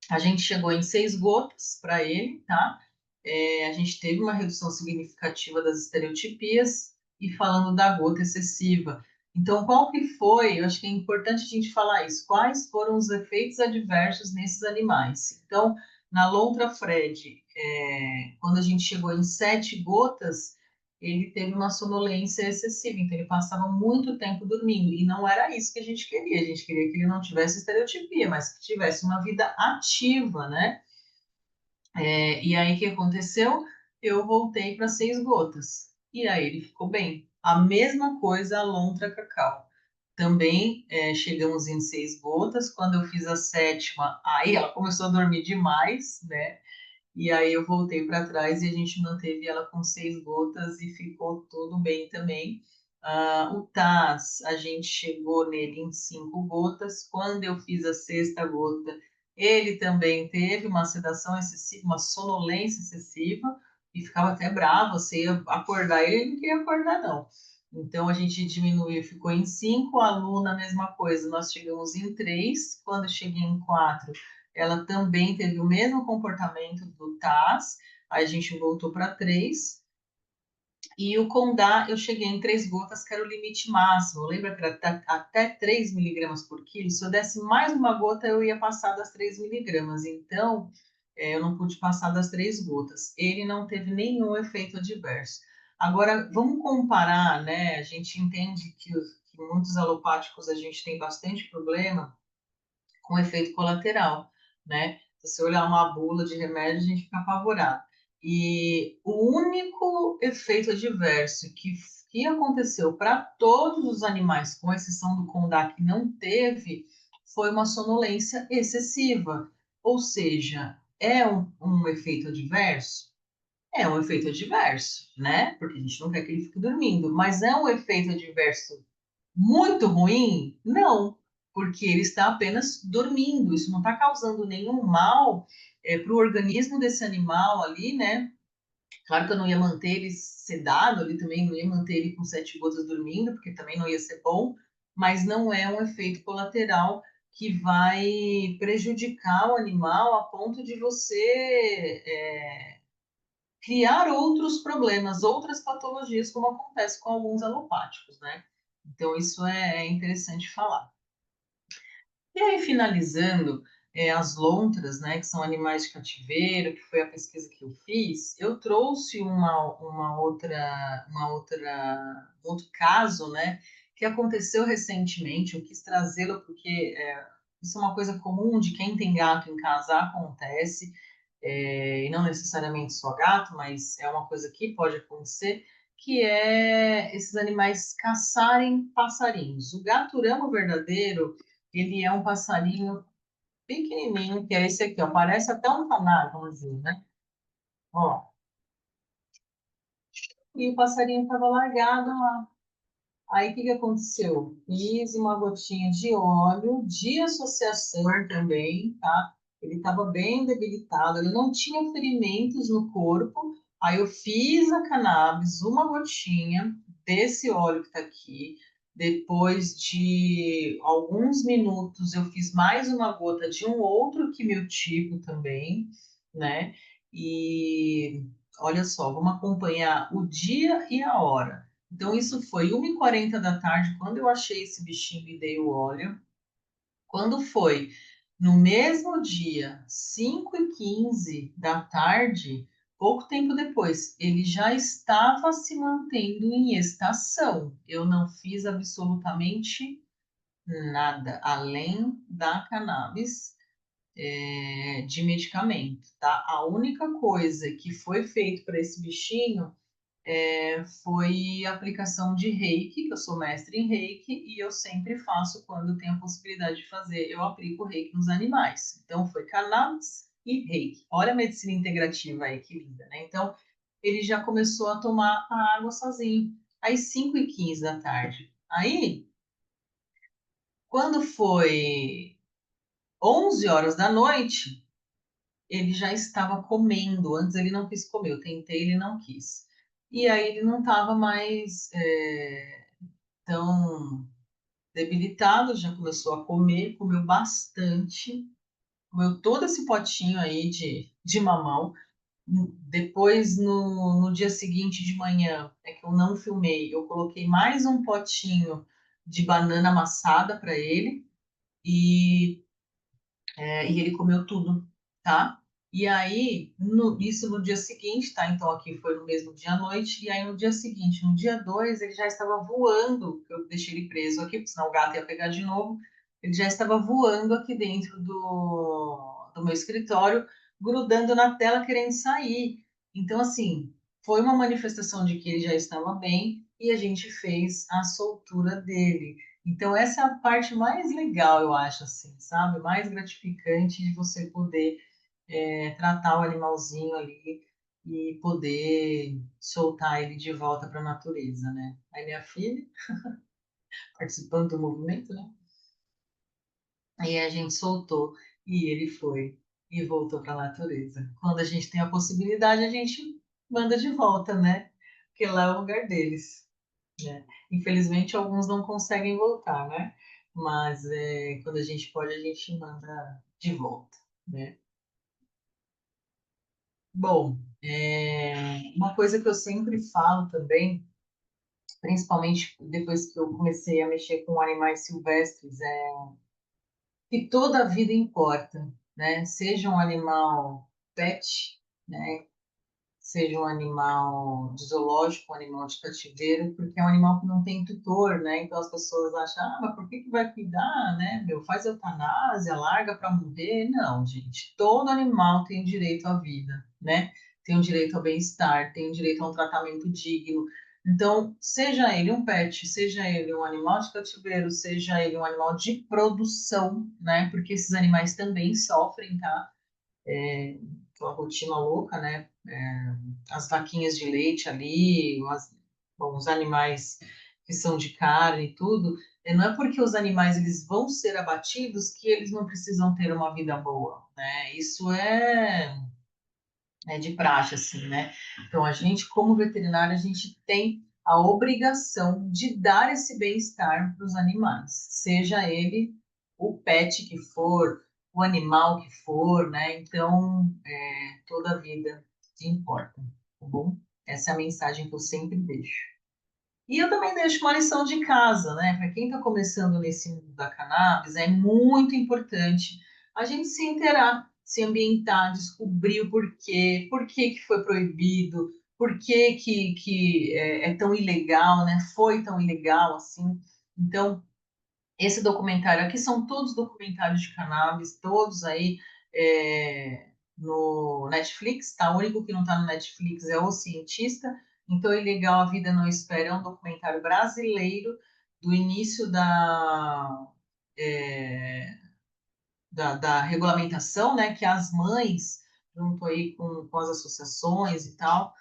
a gente chegou em 6 gotas para ele, tá? A gente teve uma redução significativa das estereotipias e falando da gota excessiva. Então, qual que foi? Eu acho que é importante a gente falar isso. Quais foram os efeitos adversos nesses animais? Então, na lontra Fred, quando a gente chegou em 7 gotas, ele teve uma sonolência excessiva. Então, ele passava muito tempo dormindo. E não era isso que a gente queria. A gente queria que ele não tivesse estereotipia, mas que tivesse uma vida ativa, né? E aí, o que aconteceu? Eu voltei para 6 gotas. E aí ele ficou bem. A mesma coisa a lontra cacau. Também chegamos em 6 gotas. Quando eu fiz a sétima, aí ela começou a dormir demais, né? E aí eu voltei para trás e a gente manteve ela com 6 gotas e ficou tudo bem também. O TAS, a gente chegou nele em 5 gotas. Quando eu fiz a sexta gota, ele também teve uma sedação excessiva, uma sonolência excessiva, e ficava até bravo. Você ia acordar ele, ele não queria acordar, não. Então a gente diminuiu, ficou em 5. A Luna, a mesma coisa, nós chegamos em 3. Quando eu cheguei em 4, ela também teve o mesmo comportamento do TAS, aí a gente voltou para 3. E o Condá, eu cheguei em 3 gotas, que era o limite máximo. Lembra que era até 3 miligramas por quilo? Se eu desse mais uma gota, eu ia passar das 3 miligramas. Então, eu não pude passar das 3 gotas. Ele não teve nenhum efeito adverso. Agora, vamos comparar, né? A gente entende que muitos alopáticos a gente tem bastante problema com efeito colateral, né? Se você olhar uma bula de remédio, a gente fica apavorado. E o único efeito adverso que aconteceu para todos os animais, com exceção do condá, que não teve, foi uma sonolência excessiva. Ou seja, é um efeito adverso? É um efeito adverso, né? Porque a gente não quer que ele fique dormindo, mas é um efeito adverso muito ruim? Não, porque ele está apenas dormindo. Isso não está causando nenhum mal para o organismo desse animal ali, né? Claro que eu não ia manter ele sedado ali também, não ia manter ele com 7 gotas dormindo, porque também não ia ser bom, mas não é um efeito colateral que vai prejudicar o animal a ponto de você criar outros problemas, outras patologias, como acontece com alguns alopáticos, né? Então, isso é interessante falar. E aí, finalizando, as lontras, né, que são animais de cativeiro, que foi a pesquisa que eu fiz, eu trouxe um outro caso, né, que aconteceu recentemente. Eu quis trazê-lo porque isso é uma coisa comum de quem tem gato em casa, acontece, e não necessariamente só gato, mas é uma coisa que pode acontecer, que é esses animais caçarem passarinhos. O gaturamo verdadeiro, ele é um passarinho pequenininho, que é esse aqui, ó, parece até um canário, vamos dizer, né? Ó, e o passarinho estava largado lá. Aí, o que que aconteceu? Fiz uma gotinha de óleo, de associação também, tá? Ele estava bem debilitado, ele não tinha ferimentos no corpo. Aí, eu fiz a cannabis, uma gotinha desse óleo que está aqui. Depois de alguns minutos, eu fiz mais uma gota de um outro quimiotipo também, né? E olha só, vamos acompanhar o dia e a hora. Então, isso foi 1h40 da tarde, quando eu achei esse bichinho e dei o óleo. Quando foi no mesmo dia, 5h15 da tarde, pouco tempo depois, ele já estava se mantendo em estação. Eu não fiz absolutamente nada, além da cannabis, de medicamento, tá? A única coisa que foi feito para esse bichinho foi a aplicação de reiki, que eu sou mestre em reiki, e eu sempre faço quando tenho a possibilidade de fazer, eu aplico reiki nos animais. Então, foi cannabis e reiki. Olha a medicina integrativa aí, que linda, né? Então, ele já começou a tomar a água sozinho, às 5h15 da tarde. Aí, quando foi 11 horas da noite, ele já estava comendo. Antes ele não quis comer, eu tentei, ele não quis. E aí ele não estava mais tão debilitado, já começou a comer, comeu bastante, comeu todo esse potinho aí de mamão. Depois, no dia seguinte de manhã, é que eu não filmei, eu coloquei mais um potinho de banana amassada para ele. E e ele comeu tudo, tá? E aí, isso no dia seguinte, tá? Então aqui foi no mesmo dia à noite, e aí no dia seguinte, no dia 2, ele já estava voando, eu deixei ele preso aqui, porque senão o gato ia pegar de novo, ele já estava voando aqui dentro do meu escritório, grudando na tela, querendo sair. Então, assim, foi uma manifestação de que ele já estava bem, e a gente fez a soltura dele. Então, essa é a parte mais legal, eu acho, assim, sabe? Mais gratificante de você poder tratar o animalzinho ali e poder soltar ele de volta para a natureza, né? Aí minha filha, participando do movimento, né? Aí a gente soltou e ele foi e voltou para a natureza. Quando a gente tem a possibilidade, a gente manda de volta, né? Porque lá é o lugar deles, né? Infelizmente, alguns não conseguem voltar, né? Mas quando a gente pode, a gente manda de volta, né? Bom, uma coisa que eu sempre falo também, principalmente depois que eu comecei a mexer com animais silvestres, é que toda a vida importa, né? Seja um animal pet, né? seja um animal de zoológico, um animal de cativeiro, porque é um animal que não tem tutor, né? Então as pessoas acham, ah, mas por que que vai cuidar, né? Meu, faz eutanásia, larga para morrer. Não, gente, todo animal tem direito à vida, né? Tem o direito ao bem-estar, tem o direito a um tratamento digno. Então, seja ele um pet, seja ele um animal de cativeiro, seja ele um animal de produção, né? Porque esses animais também sofrem, tá? Aquela rotina louca, né? As vaquinhas de leite ali, bom, os animais que são de carne e tudo, não é porque os animais eles vão ser abatidos que eles não precisam ter uma vida boa, né? Isso é de praxe, assim, né? Então, a gente, como veterinário, a gente tem a obrigação de dar esse bem-estar para os animais, seja ele o pet que for, o animal que for, né? Então, toda a vida importa, tá bom? Essa é a mensagem que eu sempre deixo. E eu também deixo uma lição de casa, né? Para quem está começando nesse mundo da cannabis, é muito importante a gente se inteirar, se ambientar, descobrir o porquê, por que que foi proibido, por que é tão ilegal, né? Foi tão ilegal assim. Então, esse documentário aqui são todos documentários de cannabis, todos aí no Netflix, tá? O único que não está no Netflix é O Cientista. Então, Ilegal a Vida Não Espera é um documentário brasileiro do início é, da regulamentação, né, que as mães, junto aí com as associações e tal,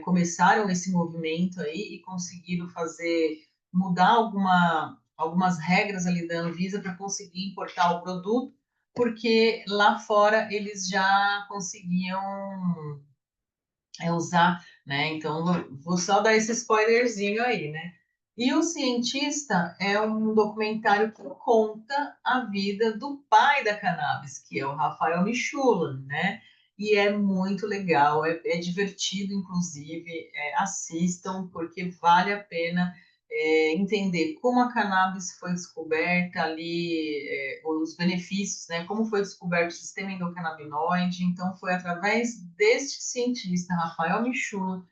começaram esse movimento aí e conseguiram mudar algumas regras ali da Anvisa para conseguir importar o produto, porque lá fora eles já conseguiam usar, né? Então, vou só dar esse spoilerzinho aí, né? E O Cientista é um documentário que conta a vida do pai da cannabis, que é o Rafael Michula, né? E é muito legal, é divertido, inclusive, assistam, porque vale a pena entender como a cannabis foi descoberta ali, os benefícios, né? Como foi descoberto o sistema endocannabinoide. Então, foi através deste cientista, Rafael Michula,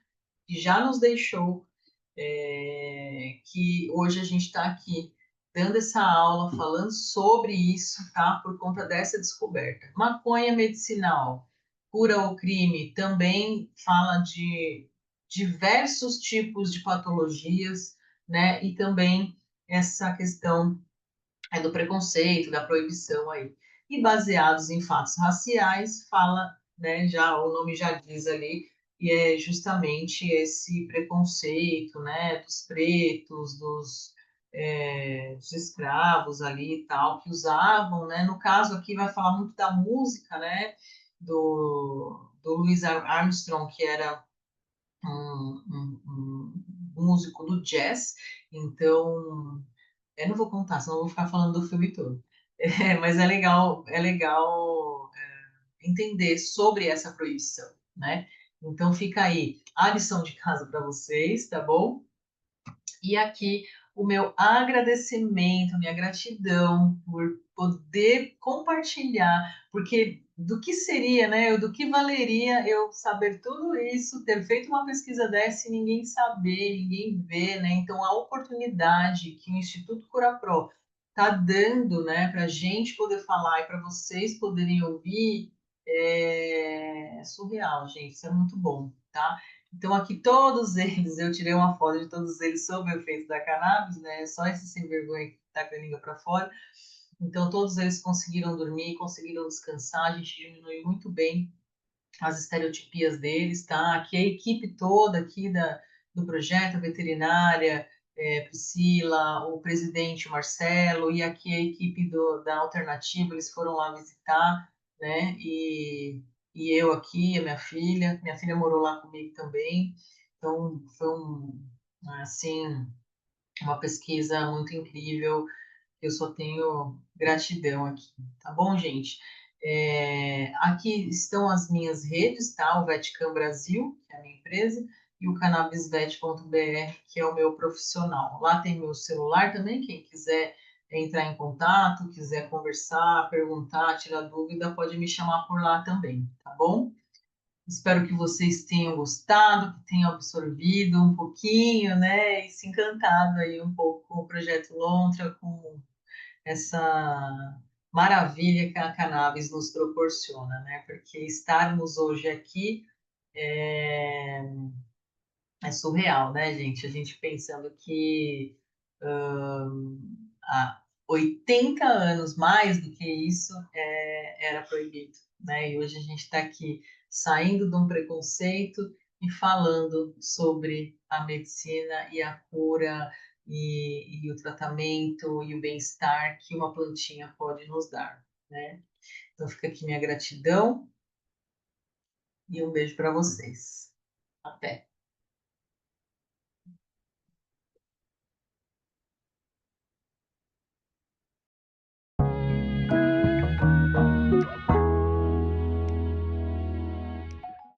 que já nos deixou, que hoje a gente está aqui dando essa aula, falando sobre isso, tá? Por conta dessa descoberta. Maconha medicinal, cura o crime, também fala de diversos tipos de patologias, né? E também essa questão do preconceito, da proibição aí. E baseados em fatos raciais, fala, né, já o nome já diz ali, e é justamente esse preconceito, né, dos pretos, dos escravos ali e tal, que usavam, né, no caso aqui vai falar muito da música, né, do Louis Armstrong, que era um músico do jazz, então eu não vou contar, senão eu vou ficar falando do filme todo. Mas é legal entender sobre essa proibição, né? Então fica aí a lição de casa para vocês, tá bom? E aqui o meu agradecimento, minha gratidão por poder compartilhar, porque do que seria, né? Do que valeria eu saber tudo isso, ter feito uma pesquisa dessa e ninguém saber, ninguém ver, né? Então a oportunidade que o Instituto Curapro está dando, né, para a gente poder falar e para vocês poderem ouvir é surreal, gente. Isso é muito bom, tá? Então, aqui todos eles, eu tirei uma foto de todos eles sob o efeito da cannabis, né? Só esse sem vergonha que tá com a língua para fora. Então, todos eles conseguiram dormir, conseguiram descansar, a gente diminuiu muito bem as estereotipias deles, tá? Aqui a equipe toda aqui do projeto, a veterinária, Priscila, o presidente Marcelo, e aqui a equipe da Alternativa, eles foram lá visitar, né? E eu aqui, a minha filha morou lá comigo também, então foi assim, uma pesquisa muito incrível, eu só tenho gratidão aqui, tá bom, gente? Aqui estão as minhas redes, tá? O Vetcam Brasil, que é a minha empresa, e o cannabisvet.br, que é o meu profissional. Lá tem meu celular também, quem quiser entrar em contato, quiser conversar, perguntar, tirar dúvida, pode me chamar por lá também, tá bom? Espero que vocês tenham gostado, que tenham absorvido um pouquinho, né, e se encantado aí um pouco com o projeto Lontra, com essa maravilha que a cannabis nos proporciona, né? Porque estarmos hoje aqui é, é surreal, né, gente? A gente pensando que há 80 anos, mais do que isso, era proibido, né? E hoje a gente está aqui saindo de um preconceito e falando sobre a medicina e a cura e o tratamento e o bem-estar que uma plantinha pode nos dar, né? Então fica aqui minha gratidão e um beijo para vocês. Até!